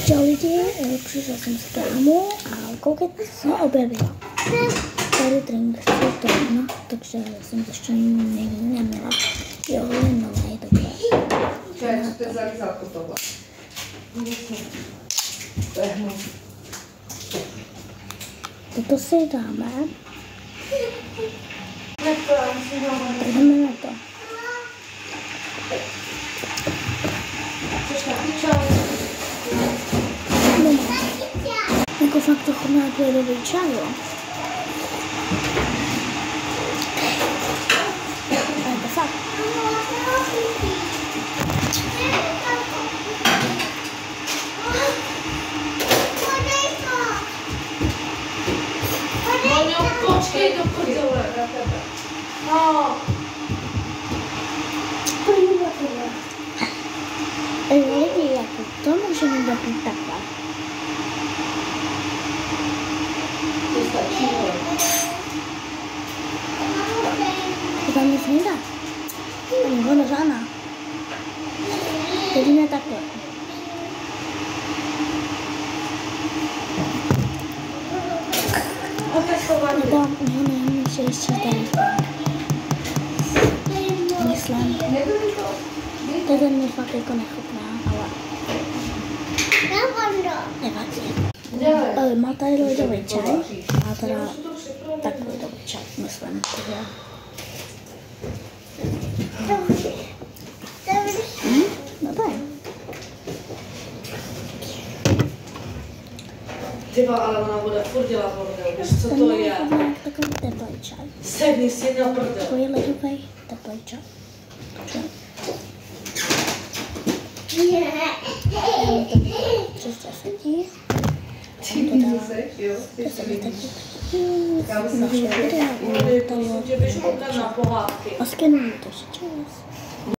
Čau lidi, přišla jsem z krámu a koukejte, co jsem objevila. Tady drink to jedno, takže jsem to ještě neměla. Jo, je nové, takhle. Čaj, co to je za lízátko tohle? To je hnus. Toto si dáme. Jdeme na to. Chceš taky čaj? Jako fakt to chutná jako jedový čaj, jo. Ale to fakt. Moňo, počkej do prdele na tebe. No. Lidi, jako to můžeme dopít takhle. To stačí, ale. To tam nic nedá. Ani voda žádná. Jedině takhle. Nebo ne, že ještě tady. Myslím. To ten mi fakt jako nechutná, ale nevadí. Má tady lidový čaj a teda tak lidový čaj, myslím. Dobré. Tyba, ale ona bude furt dělat bordel, víš, co to je? Takový teplý čaj. Sedni si na prdel. Takový lidový teplý čaj. Přes 10. Jo, ty jsi A skenuju to, že čas.